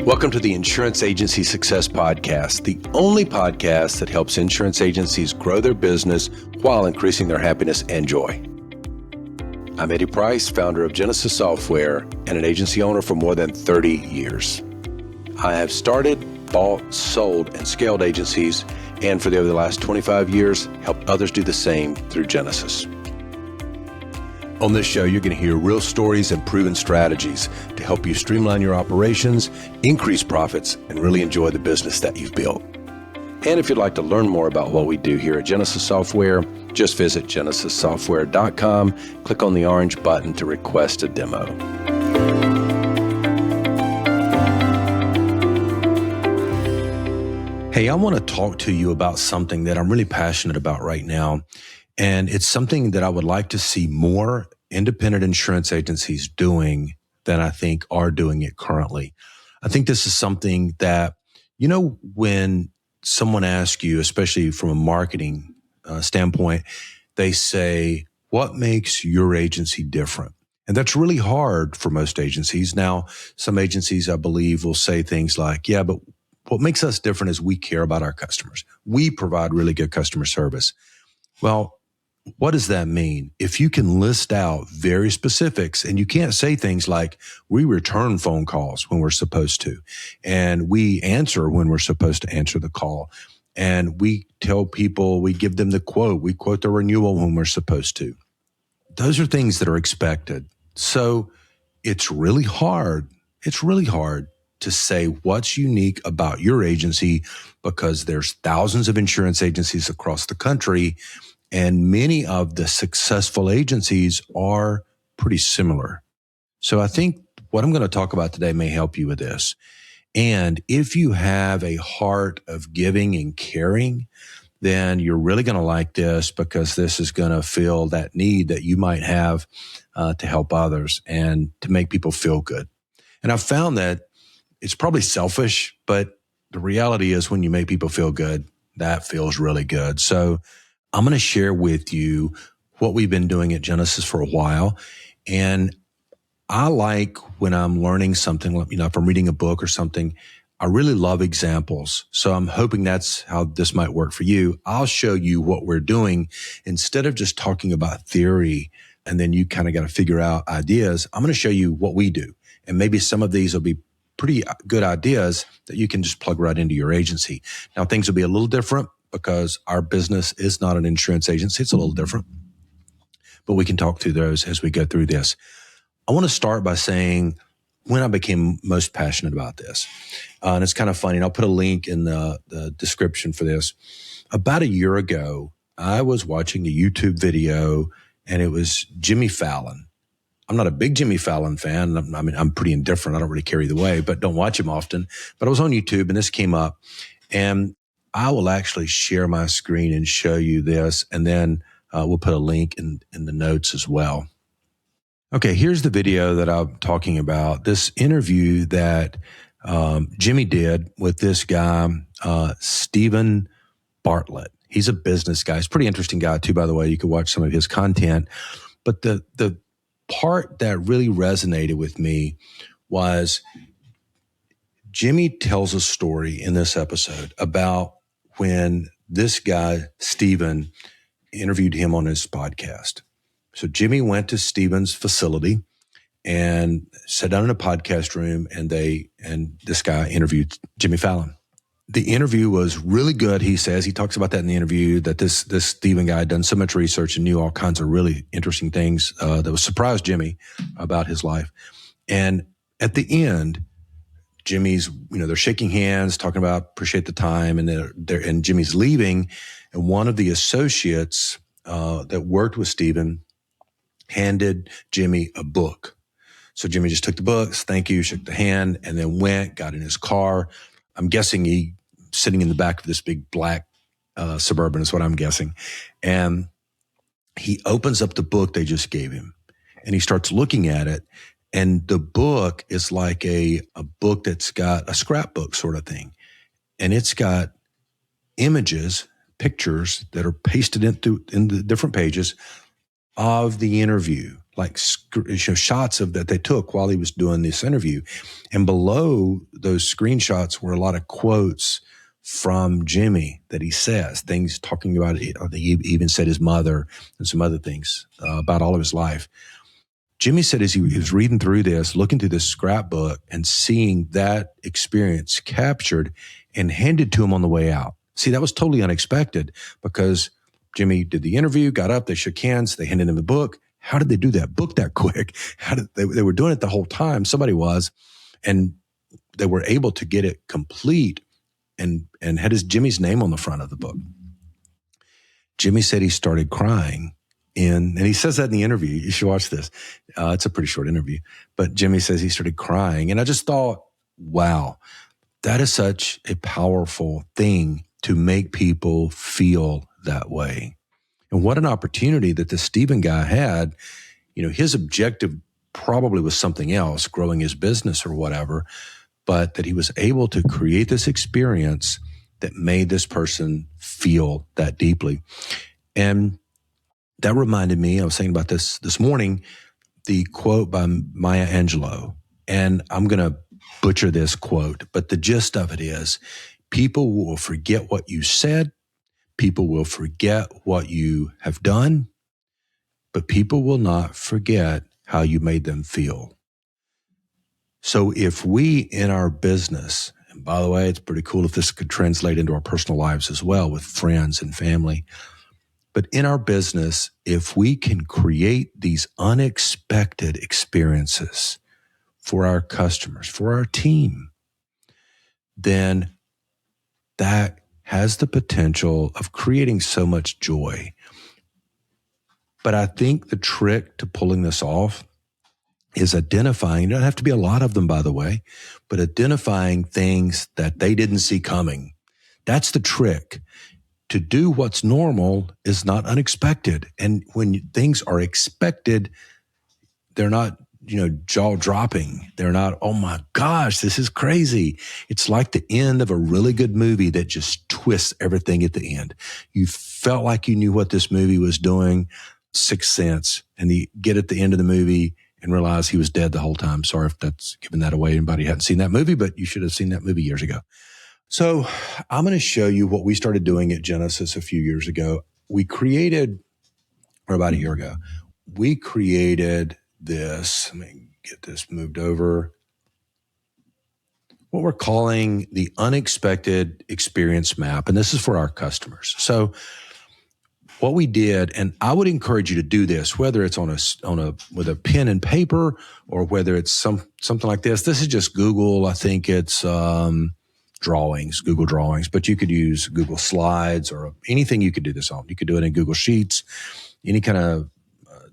Welcome to the Insurance Agency Success Podcast, the only podcast that helps insurance agencies grow their business while increasing their happiness and joy. I'm Eddie Price, founder of Jenesis Software and an agency owner for more than 30 years. I have started, bought, sold, and scaled agencies, and for the last 25 years, helped others do the same through Jenesis. On this show, you're going to hear real stories and proven strategies to help you streamline your operations, increase profits, and really enjoy the business that you've built. And if you'd like to learn more about what we do here at Jenesis Software, just visit genesissoftware.com, click on the orange button to request a demo. Hey, I want to talk to you about something that I'm really passionate about right now. And it's something that I would like to see more independent insurance agencies doing than I think are doing it currently. I think this is something that, when someone asks you, especially from a marketing standpoint, they say, what makes your agency different? And that's really hard for most agencies. Now, some agencies, I believe, will say things like, yeah, but what makes us different is we care about our customers. We provide really good customer service. Well, what does that mean? If you can list out very specifics, and you can't say things like, we return phone calls when we're supposed to, and we answer when we're supposed to answer the call, and we tell people, we give them the quote, we quote the renewal when we're supposed to. Those are things that are expected. So it's really hard to say what's unique about your agency, because there's thousands of insurance agencies across the country, and many of the successful agencies are pretty similar. So I think what I'm going to talk about today may help you with this. And if you have a heart of giving and caring, then you're really going to like this, because this is going to fill that need that you might have to help others and to make people feel good. And I've found that it's probably selfish, but the reality is when you make people feel good, that feels really good. So I'm going to share with you what we've been doing at Jenesis for a while. And I like when I'm learning something, if I'm reading a book or something, I really love examples. So I'm hoping that's how this might work for you. I'll show you what we're doing instead of just talking about theory and then you kind of got to figure out ideas. I'm going to show you what we do. And maybe some of these will be pretty good ideas that you can just plug right into your agency. Now, things will be a little different because our business is not an insurance agency. It's a little different, but we can talk through those as we go through this. I want to start by saying when I became most passionate about this, and it's kind of funny, and I'll put a link in the description for this. About a year ago, I was watching a YouTube video, and it was Jimmy Fallon. I'm not a big Jimmy Fallon fan. I'm pretty indifferent. I don't really care either way, but don't watch him often. But I was on YouTube, and this came up, and I will actually share my screen and show you this, and then we'll put a link in the notes as well. Okay, here's the video that I'm talking about. This interview that Jimmy did with this guy, Stephen Bartlett. He's a business guy. He's a pretty interesting guy too, by the way. You could watch some of his content. But the part that really resonated with me was Jimmy tells a story in this episode about when this guy, Stephen, interviewed him on his podcast. So Jimmy went to Stephen's facility and sat down in a podcast room, and this guy interviewed Jimmy Fallon. The interview was really good, he says. He talks about that in the interview, that this Stephen guy had done so much research and knew all kinds of really interesting things that was surprised Jimmy about his life. And at the end, Jimmy's, they're shaking hands, talking about appreciate the time, and Jimmy's leaving, and one of the associates that worked with Stephen handed Jimmy a book. So Jimmy just took the books, thank you, shook the hand, and then got in his car. I'm guessing he sitting in the back of this big black Suburban is what I'm guessing. And he opens up the book they just gave him, and he starts looking at it. And the book is like a book that's got a scrapbook sort of thing. And it's got images, pictures that are pasted in the different pages of the interview, like shots of that they took while he was doing this interview. And below those screenshots were a lot of quotes from Jimmy that he says, things talking about it. He even said his mother and some other things about all of his life. Jimmy said as he was reading through this, looking through this scrapbook and seeing that experience captured and handed to him on the way out. See, that was totally unexpected because Jimmy did the interview, got up, they shook hands, they handed him the book. How did they do that book that quick? How did they were doing it the whole time. Somebody was, and they were able to get it complete and had Jimmy's name on the front of the book. Jimmy said he started crying and he says that in the interview. You should watch this. It's a pretty short interview, but Jimmy says he started crying. And I just thought, wow, that is such a powerful thing to make people feel that way. And what an opportunity that this Stephen guy had. You know, his objective probably was something else, growing his business or whatever, but that he was able to create this experience that made this person feel that deeply. And that reminded me, I was thinking about this morning, the quote by Maya Angelou. And I'm going to butcher this quote, but the gist of it is, people will forget what you said, people will forget what you have done, but people will not forget how you made them feel. So if we in our business, and by the way, it's pretty cool if this could translate into our personal lives as well with friends and family, but in our business, if we can create these unexpected experiences for our customers, for our team, then that has the potential of creating so much joy. But I think the trick to pulling this off is identifying, it doesn't have to be a lot of them, by the way, but identifying things that they didn't see coming. That's the trick. To do what's normal is not unexpected. And when things are expected, they're not, jaw dropping. They're not, oh my gosh, this is crazy. It's like the end of a really good movie that just twists everything at the end. You felt like you knew what this movie was doing, Sixth Sense, and you get at the end of the movie and realize he was dead the whole time. Sorry if that's giving that away. Anybody hadn't seen that movie, but you should have seen that movie years ago. So I'm going to show you what we started doing at Jenesis a few years ago. We created, or about a year ago, we created this. Let me get this moved over. What we're calling the unexpected experience map. And this is for our customers. So what we did, and I would encourage you to do this, whether it's on a with a pen and paper or whether it's something like this. This is just Google. I think it's Google Drawings, but you could use Google Slides or anything you could do this on. You could do it in Google Sheets, any kind of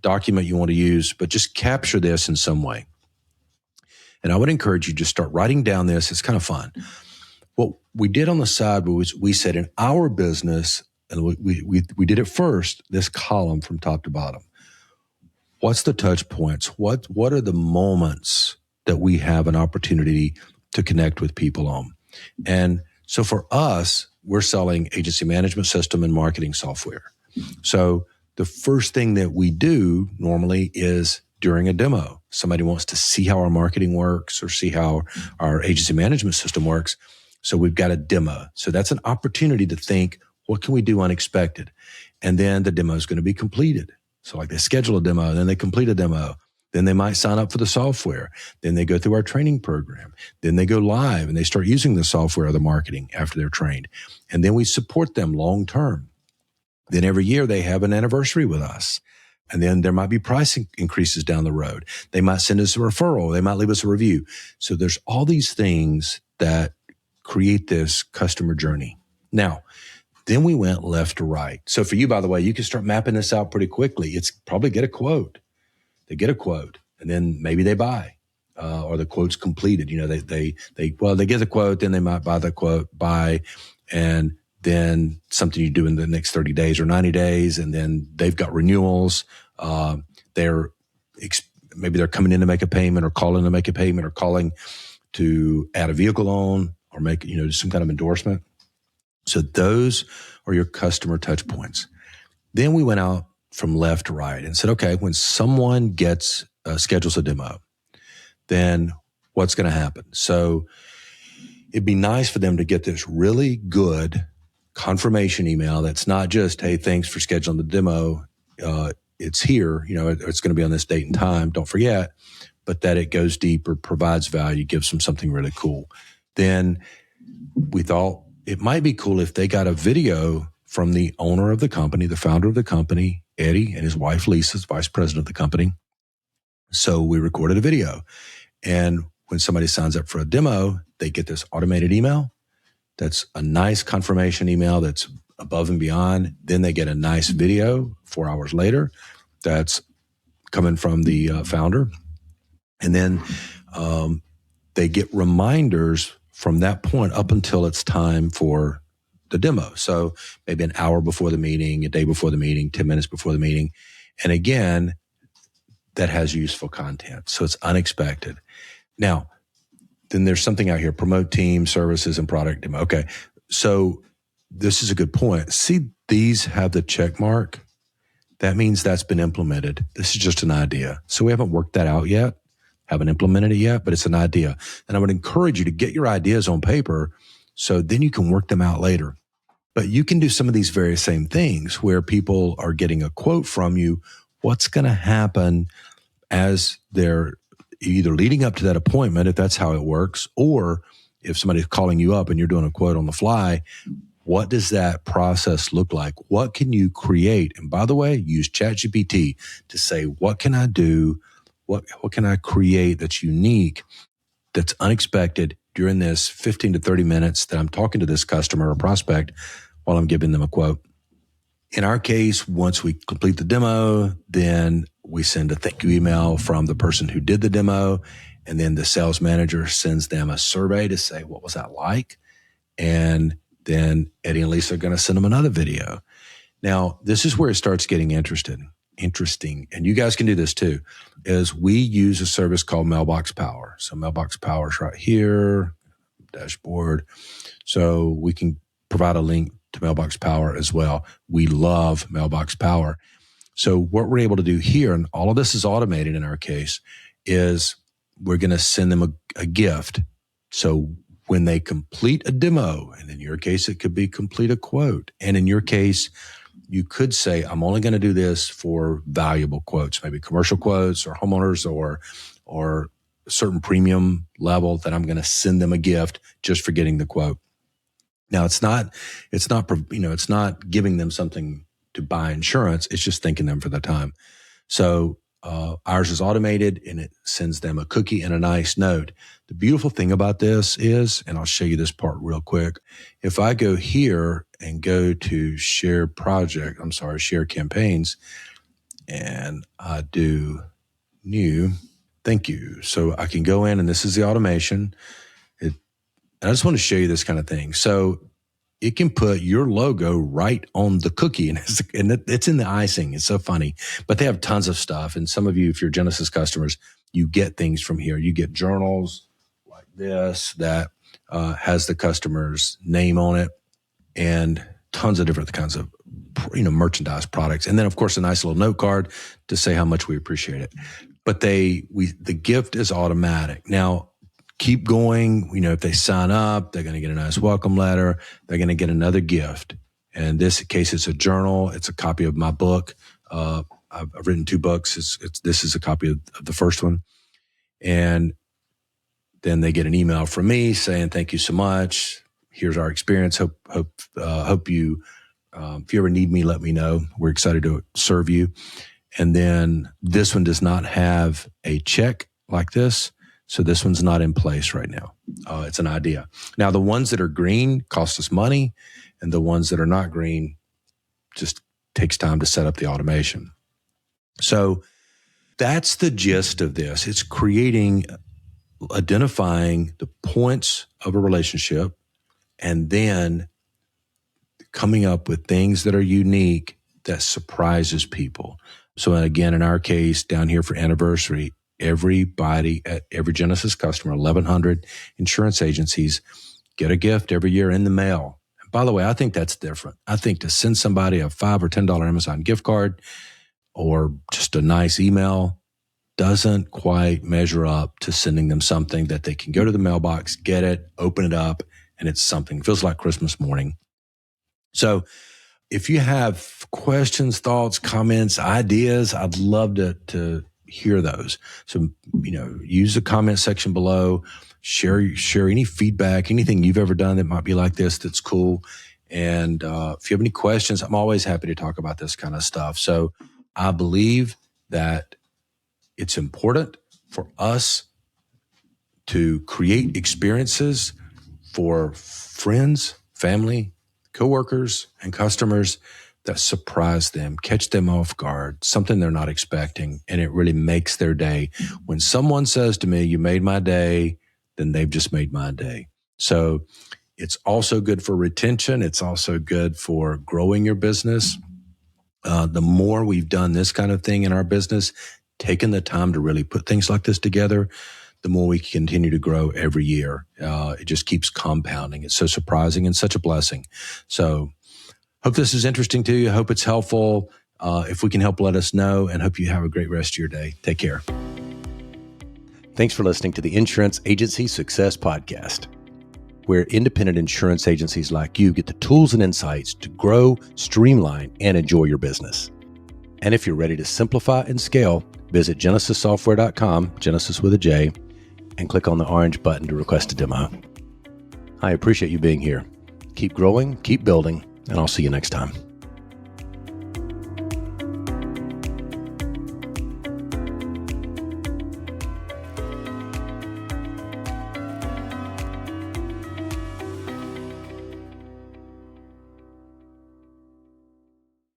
document you want to use, but just capture this in some way. And I would encourage you to start writing down this. It's kind of fun. What we did on the side was we said in our business, and we did it first, this column from top to bottom. What's the touch points? What are the moments that we have an opportunity to connect with people on? And so for us, we're selling agency management system and marketing software. So the first thing that we do normally is during a demo. Somebody wants to see how our marketing works or see how our agency management system works. So we've got a demo. So that's an opportunity to think, what can we do unexpected? And then the demo is going to be completed. So like they schedule a demo, then they complete a demo. Then they might sign up for the software. Then they go through our training program. Then they go live and they start using the software or the marketing after they're trained. And then we support them long term. Then every year they have an anniversary with us. And then there might be price increases down the road. They might send us a referral. They might leave us a review. So there's all these things that create this customer journey. Now, then we went left to right. So for you, by the way, you can start mapping this out pretty quickly. It's probably get a quote. They get a quote and then maybe they buy, or the quote's completed. They get the quote, then they might buy the quote, and then something you do in the next 30 days or 90 days. And then they've got renewals. Maybe they're coming in to make a payment or calling to make a payment or calling to add a vehicle on or make, some kind of endorsement. So those are your customer touch points. Then we went out from left to right and said, okay, when someone schedules a demo, then what's going to happen? So it'd be nice for them to get this really good confirmation email that's not just, hey, thanks for scheduling the demo. It's here, it's going to be on this date and time. Don't forget, but that it goes deeper, provides value, gives them something really cool. Then we thought it might be cool if they got a video from the owner of the company, the founder of the company, Eddie, and his wife, Lisa, is vice president of the company. So we recorded a video. And when somebody signs up for a demo, they get this automated email. That's a nice confirmation email that's above and beyond. Then they get a nice video 4 hours later that's coming from the founder. And then they get reminders from that point up until it's time for the demo. So maybe an hour before the meeting, a day before the meeting, 10 minutes before the meeting. And again, that has useful content. So it's unexpected. Now, then there's something out here, promote team, services, and product demo. Okay, so this is a good point. See, these have the check mark. That means that's been implemented. This is just an idea. So we haven't worked that out yet, haven't implemented it yet, but it's an idea. And I would encourage you to get your ideas on paper so then you can work them out later. But you can do some of these very same things where people are getting a quote from you. What's going to happen as they're either leading up to that appointment, if that's how it works, or if somebody's calling you up and you're doing a quote on the fly, what does that process look like? What can you create? And by the way, use ChatGPT to say, what can I do? What can I create that's unique, that's unexpected during this 15 to 30 minutes that I'm talking to this customer or prospect while I'm giving them a quote? In our case, once we complete the demo, then we send a thank you email from the person who did the demo. And then the sales manager sends them a survey to say, what was that like? And then Eddie and Lisa are going to send them another video. Now, this is where it starts getting interesting. And you guys can do this too, is we use a service called Mailbox Power. So Mailbox Power is right here, dashboard. So we can provide a link to Mailbox Power as well. We love Mailbox Power. So what we're able to do here, and all of this is automated in our case, is we're going to send them a gift. So when they complete a demo, and in your case, it could be complete a quote. And in your case, you could say, I'm only going to do this for valuable quotes, maybe commercial quotes or homeowners or a certain premium level that I'm going to send them a gift just for getting the quote. Now it's not giving them something to buy insurance. It's just thanking them for the time. So ours is automated and it sends them a cookie and a nice note. The beautiful thing about this is, and I'll show you this part real quick. If I go here and go to share campaigns, and I do new, thank you. So I can go in and this is the automation. I just want to show you this kind of thing. So it can put your logo right on the cookie, and it's in the icing. It's so funny. But they have tons of stuff. And some of you, if you're Jenesis customers, you get things from here. You get journals like this that has the customer's name on it, and tons of different kinds of merchandise products. And then, of course, a nice little note card to say how much we appreciate it. But the gift is automatic. Now, keep going. If they sign up, they're going to get a nice welcome letter. They're going to get another gift. And in this case, it's a journal. It's a copy of my book. I've written 2 books. This is a copy of the first one. And then they get an email from me saying, thank you so much. Here's our experience. Hope you, if you ever need me, let me know. We're excited to serve you. And then this one does not have a check like this. So this one's not in place right now. It's an idea. Now, the ones that are green cost us money, and the ones that are not green just takes time to set up the automation. So that's the gist of this. It's identifying the points of a relationship and then coming up with things that are unique that surprises people. So again, in our case, down here for anniversary, everybody at every Jenesis customer, 1,100 insurance agencies, get a gift every year in the mail. And by the way, I think that's different. I think to send somebody a $5 or $10 Amazon gift card or just a nice email doesn't quite measure up to sending them something that they can go to the mailbox, get it, open it up, and it's something. It feels like Christmas morning. So if you have questions, thoughts, comments, ideas, I'd love to hear those. So, use the comment section below, share any feedback, anything you've ever done that might be like this that's cool. And if you have any questions, I'm always happy to talk about this kind of stuff. So I believe that it's important for us to create experiences for friends, family, coworkers, and customers that surprise them, catch them off guard, something they're not expecting, and it really makes their day. When someone says to me, "You made my day," then they've just made my day. So it's also good for retention. It's also good for growing your business. The more we've done this kind of thing in our business, taken the time to really put things like this together, the more we can continue to grow every year. It just keeps compounding. It's so surprising and such a blessing. So hope this is interesting to you. Hope it's helpful. If we can help, let us know, and hope you have a great rest of your day. Take care. Thanks for listening to the Insurance Agency Success Podcast, where independent insurance agencies like you get the tools and insights to grow, streamline, and enjoy your business. And if you're ready to simplify and scale, visit genesissoftware.com, Genesis with a J, and click on the orange button to request a demo. I appreciate you being here. Keep growing, keep building, and I'll see you next time.